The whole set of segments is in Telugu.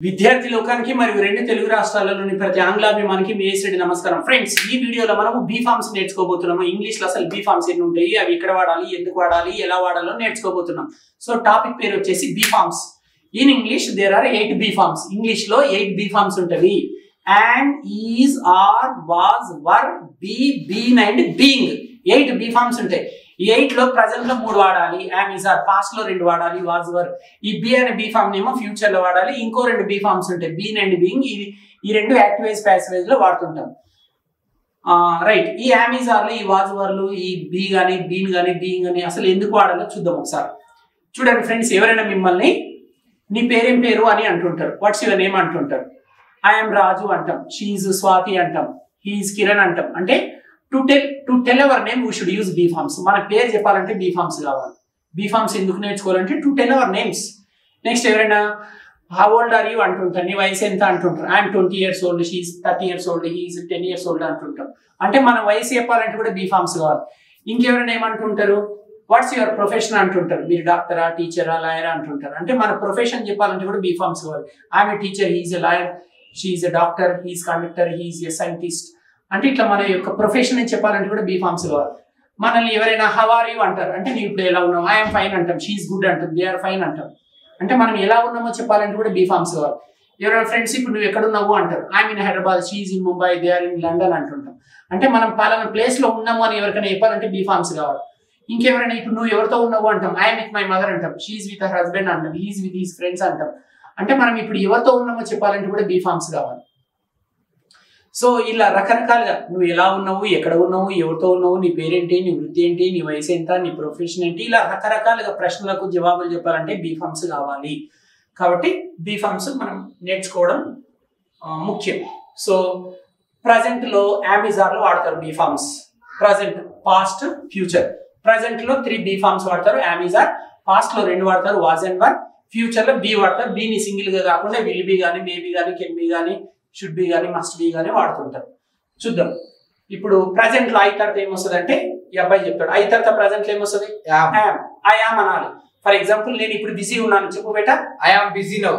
విద్యార్థి లోకానికి మరియు రెండు తెలుగు రాష్ట్రాలలోని ప్రతి ఆంగ్లాభిమానికి మేసడి నమస్కారం ఫ్రెండ్స్. ఈ వీడియోలో మనము బీ ఫార్మ్స్ నేర్చుకోబోతున్నాము. ఇంగ్లీష్ లో అసలు బీ ఫార్మ్స్ ఎన్ని ఉంటాయి, అవి ఎక్కడ వాడాలి, ఎందుకు వాడాలి, ఎలా వాడాలో నేర్చుకోబోతున్నాం. సో టాపిక్ పేరు వచ్చేసి be forms. In English there are 8 be forms. English లో 8 బీ ఫార్మ్స్ ఉంటవి. And, is, are, was, were, be, been and being. 8 be forms ఉంటాయి. ఈ 8 లో ప్రెజెంట్ లో 3 వాడాలి, యామ్, ఈజ్, ఆర్. పాస్ట్ లో 2 వాడాలి, వాజ్, వర్. ఈ బి అనే బీ ఫార్మ్ నేమో ఫ్యూచర్ లో వాడాలి. ఇంకో 2 బీ ఫార్మ్స్ ఉంటాయి, బీన్ అండ్ బీయింగ్. ఈ 2 యాక్టివైజ్ ప్యాసివైజ్ లో వాడుతుంటాం. రైట్. ఈ యామ్, ఈజ్, ఆర్లు, ఈ వాజ్, వర్లు, ఈ బీ గానీ, బీన్ గానీ, బీయింగ్ గానీ అసలు ఎందుకు వాడాలో చూద్దాం ఒకసారి. చూడండి ఫ్రెండ్స్, ఎవరైనా మిమ్మల్ని నీ పేరేం పేరు అని అంటుంటారు. వాట్స్ యువర్ నేమ్ అంటుంటారు. ఐఎమ్ రాజు అంటాం, షీఈ్ స్వాతి అంటాం, హీఈ్ కిరణ్ అంటాం. అంటే to tell our name we should use be forms. మన పేరు చెప్పాలంటే బీ ఫార్మ్స్ కావాలి. బీ ఫార్మ్స్ ఎందుకు నేర్చుకోవాలంటే to tell our names. Next ఎవరైనా హౌ ఓల్డ్ ఆర్ యూ అంటుంటారు, నీ వయసు ఎంత అంటుంటారు. I'm 20 years old, she's 30 years old, he's 10 years old అంటుంటాం. అంటే మన వయసు చెప్పాలంటే కూడా బీ ఫార్మ్స్ కావాలి. ఇంకెవరైనా ఏమంటుంటారు, వాట్స్ యువర్ ప్రొఫెషన్ అంటుంటారు. మీరు డాక్టరా, టీచరా, లాయరా అంటుంటారు. అంటే మన ప్రొఫెషన్ చెప్పాలంటే కూడా బీ ఫార్మ్స్ కావాలి. I'm a teacher, he's a lawyer, she's a doctor, he's conductor, he's a scientist. అంటే ఇట్లా మన యొక్క ప్రొఫెషన్ అని చెప్పాలంటే కూడా బీ ఫార్మ్స్ కావాలి. మనల్ని ఎవరైనా హౌ ఆర్ యూ అంటారు, అంటే నీవు ఇప్పుడు ఎలా ఉన్నావు. ఐఎమ్ ఫైన్ అంటాం, షీఈ్ గుడ్ అంటాం, దే ఆర్ ఫైన్ అంటాం. అంటే మనం ఎలా ఉన్నామో చెప్పాలంటే కూడా బీ ఫార్మ్స్ కావాలి. ఎవరైనా ఫ్రెండ్స్ ఇప్పుడు నువ్వు ఎక్కడున్నావు అంటారు. I'm in Hyderabad, she's in Mumbai, they are in London అంటుంటాం. అంటే మనం పలానా ప్లేస్ లో ఉన్నాము అని ఎవరికైనా చెప్పాలంటే బీ ఫార్మ్స్ కావాలి. ఇంకెవరైనా ఇప్పుడు నువ్వు ఎవరితో ఉన్నావు అంటాం. ఐఎమ్ విత్ మై మదర్ అంటాం, షీఈ్ విత్ హర్ హస్బెండ్ అంటాం, హీఈ్ విత్ హిస్ ఫ్రెండ్స్ అంటాం. అంటే మనం ఇప్పుడు ఎవరితో ఉన్నామో చెప్పాలంటే కూడా బీ ఫార్మ్స్ కావాలి. సో ఇలా రకరకాలుగా నువ్వు ఎలా ఉన్నావు, ఎక్కడ ఉన్నావు, ఎవరితో ఉన్నావు, నీ పేరేంటి, నీ వృత్తి ఏంటి, నీ వయసు ఎంత, నీ ప్రొఫెషన్ ఏంటి, ఇలా రకరకాలుగా ప్రశ్నలకు జవాబులు చెప్పాలంటే బీ ఫార్మ్స్ కావాలి. కాబట్టి బీ ఫార్మ్స్ మనం నేర్చుకోవడం ముఖ్యం. సో ప్రజెంట్ లో యామ్, ఈజ్, ఆర్ లో వాడతారు be forms. Present, past, future. Present లో 3 బీ ఫార్మ్స్ వాడతారు, యామ్, ఈజ్, ఆర్. పాస్ట్ లో 2 వాడతారు, వాజ్ అండ్ వర్. ఫ్యూచర్ లో బీ వాడతారు. బీని సింగిల్ గా కాకుండా విల్ బీ గానీ, మే బీ గానీ, కెన్ బీ గానీ, షుడ్ బి గానీ, మస్ట్ బి గానీ వాడుతుంటారు. చూద్దాం. ఇప్పుడు ప్రజెంట్ లో ఐ తర్వాత ఏమొస్తుంది అంటే, ఈ అబ్బాయి చెప్తాడు, ఐ తర్వాత ప్రజెంట్ లో ఏమొస్తుంది, ఐ యామ్ అనాలి. ఫర్ ఎగ్జాంపుల్, నేను ఇప్పుడు బిజీ ఉన్నాను చెప్పు బేటా. I am busy now.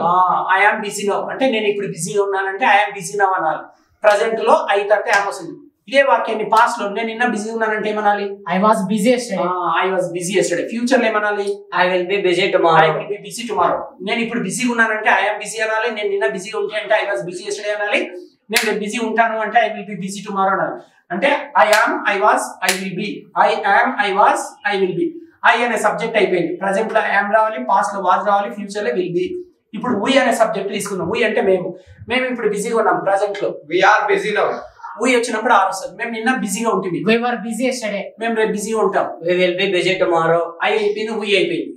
I am busy now అంటే నేను ఇప్పుడు బిజీగా ఉన్నానంటే ఐ యామ్ బిజీ నౌ అనాలి. ప్రజెంట్ లో ఐ తర్వాత యామ్ వస్తుంది. ఇదే వాక్యాన్ని పాస్ట్ లో నేను నిన్న బిజీ ఉన్నానంటే ఏమనాలి, I was busy yesterday. I was busy yesterday. Future లో ఏమనాలి, I will be busy tomorrow. I will be busy tomorrow. నేను ఇప్పుడు బిజీగా ఉన్నానంటే ఐ యామ్ బిజీ అనాలి. నేను నిన్న బిజీ ఉంటే అంటే ఐ వాజ్ బిజీ యెస్టర్డే అనాలి. నేను బిజీ ఉంటాను అంటే I will be busy tomorrow అనాలి. అంటే I am, I was, I will be. I am, I was, I will be. I అనే సబ్జెక్ట్ అయిపోయింది. ప్రజెంట్ లో యామ్ రావాలి, పాస్ట్ లో వాజ్ రావాలి, ఫ్యూచర్ లో విల్ బి. ఇప్పుడు వీ అనే సబ్జెక్ట్ తీసుకున్నాం. వీ అంటే మేము ఇప్పుడు బిజీగా ఉన్నాం. ప్రజెంట్ లో we are busy now. We వచ్చినప్పుడు ఆర్ వస్తుంది. మేము నిన్న బిజీగా ఉంటుంది, వి వర్ బిజీ యెస్టర్డే. మేము రేపు బిజీగా ఉంటాం, we will be busy tomorrow. I అయిపోయింది, వీ అయిపోయింది.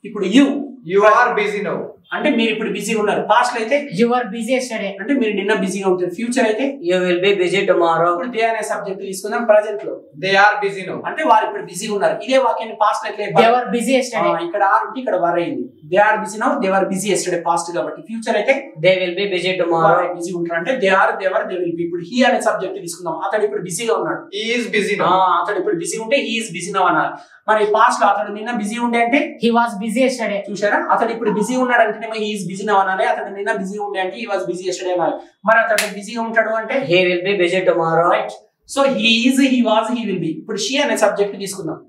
ఇప్పుడు యు ఆర్ బిజీ నౌ అంటే మీరు ఇప్పుడు బిజీగా ఉన్నారు. పాస్ట్ లో అయితే యు వర్ బిజీ యెస్టర్డే అంటే మీరు నిన్న బిజీగా ఉంటారు. ఫ్యూచర్ అయితే you will be busy tomorrow. ఇప్పుడు దే అనే సబ్జెక్ట్ తీసుకుందాం. ప్రజెంట్ లో దే ఆర్ బిజీ నౌ అంటే వారు ఇప్పుడు బిజీగా ఉన్నారు. ఇదే వాక్యాన్ని పాస్ట్ లో దే వర్ బిజీ యెస్టర్డే. ఇక్కడ ఆర్ ఉంటే ఇక్కడ వర్ అయింది. They are busy now, they were busy yesterday past కాబట్టి. ఫ్యూచర్ అయితే they will be busy tomorrow. Busy ఉంటారు అంటే they are, they were, they will be. ఇప్పుడు హీ అనే సబ్జెక్ట్ తీసుకుందాం. అతడు ఇప్పుడు బిజీగా ఉన్నాడు. He is busy now. అతడు ఇప్పుడు బిజీ ఉంటే హీ ఇస్ బిజీ నౌ అన్నారు. మరి పాస్ట్ లో అతడు నిన్న బిజీ ఉండే అంటే హి వాజ్ బిజీ యెస్టర్డే. చూసారా, అతడు ఇప్పుడు బిజీ ఉన్నాడు అంటేనేమో హీ ఇస్ బిజీ నౌ అనాలి. అతడు నిన్న బిజీ ఉండే అంటే హీ వాజ్ బిజీ యెస్టర్డే అనాలి. మరి అతడు బిజీగా ఉంటాడు అంటే he will be busy tomorrow. Right. So he is, he was, he will be. ఇప్పుడు షీ అనే సబ్జెక్ట్ తీసుకుందాం.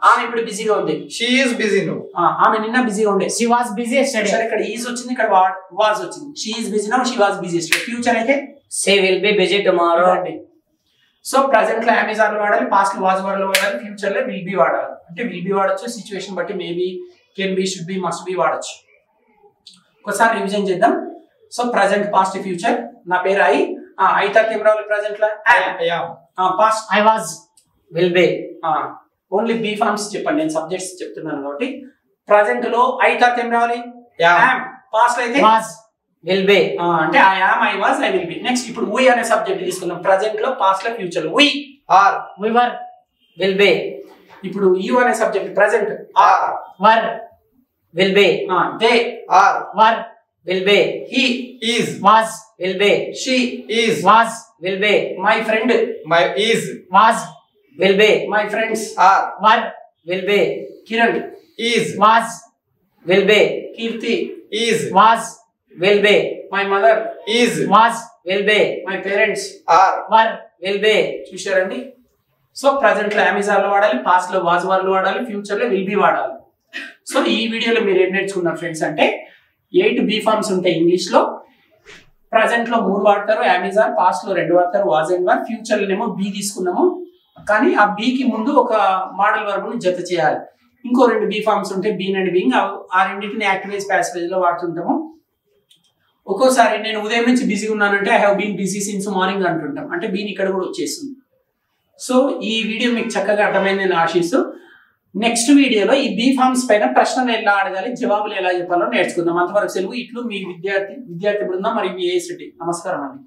ఆమె ఇప్పుడు బిజీగా ఉంది. She is busy now. ఆమె నిన్న బిజీగా ఉండే. She was busy yesterday. సరే, ఇక్కడ ఈజ్ వచ్చింది, ఇక్కడ వాజ్ వచ్చింది. She is busy now, she was busy yesterday. Future అయితే she will be busy tomorrow. So present లో అమెజాన్ లో వాడాలి, పాస్ట్ లో వాజ్ వర్ లో వాడాలి, ఫ్యూచర్ లో విల్ బి వాడాలి. అంటే విల్ బి వాడచ్చు, సిచ్యువేషన్ బట్టి maybe, can be, should be, must be వాడచ్చు. ఒకసారి రివిజన్ చేద్దాం. So present, past, future. నా పేరు ఐ తర్వాత ఏం రావాలి ప్రజెంట్ లో, past I was, will be. Only be forms చెప్పండి, నేను సబ్జెక్ట్స్ చెప్తున్నాను కాబట్టి. ప్రజెంట్ లో ఐ తర్వాత ఏం రావాలి, యామ్. పాస్ట్ లో అయితే వాజ్, విల్ బి. అంటే I am, I was, I will be. Next ఇప్పుడు వీ అనే సబ్జెక్ట్ తీసుకుందాం. ప్రజెంట్ లో, పాస్ట్ లో, ఫ్యూచర్ లో. We are, we were, will be. ఇప్పుడు యు అనే subject. Present are, were, will be. They are, were, will be. He is, was, will be. She is, was, will be. My friend, my is, was, will be. My friends, are, were, will B. Kiran is, was, will be. Kirti Was will be, my mother, is, was, will be, my parents, are, were, will be. చూశారండి. సో ప్రజెంట్ లో అమెజాన్ లో వాడాలి, పాస్ట్ లో వాజ్ వర్ లో వాడాలి, ఫ్యూచర్ లో విల్ బి వాడాలి. సో ఈ వీడియోలో మీరు ఏం నేర్చుకున్నారు ఫ్రెండ్స్ అంటే 8 బీ ఫార్మ్స్ ఉంటాయి ఇంగ్లీష్ లో. ప్రజెంట్ లో 3 వాడతారు అమెజాన్, పాస్ట్ లో 2 వాడతారు వాజ్ అండ్ వర్, ఫ్యూచర్ లోనేమో బీ తీసుకున్నాము. కానీ ఆ బీకి ముందు ఒక మోడల్ వర్బ్ ని జత చేయాలి. ఇంకో 2 బీ ఫార్మ్స్ ఉంటాయి బీన్ అండ్ బీయింగ్, ఆ రెండింటిని యాక్టివేజ్ ప్యాసివేజ్ లో వాడుతుంటాము. ఒక్కోసారి నేను ఉదయం నుంచి బిజీ ఉన్నానంటే I have been busy since morning అంటుంటాం, అంటే బీన్ ఇక్కడ కూడా వచ్చేస్తుంది. సో ఈ వీడియో మీకు చక్కగా అర్థమైందని ఆశిస్తూ నెక్స్ట్ వీడియోలో ఈ బీ ఫార్మ్స్ పైన ప్రశ్నలు ఎలా అడగాలి, జవాబులు ఎలా చెప్పాలో నేర్చుకుందాం. అంతవరకు సెలవు. ఇట్లు మీ విద్యార్థి బృందం మరియు మీ ఏఎస్టీ. నమస్కారం అండి.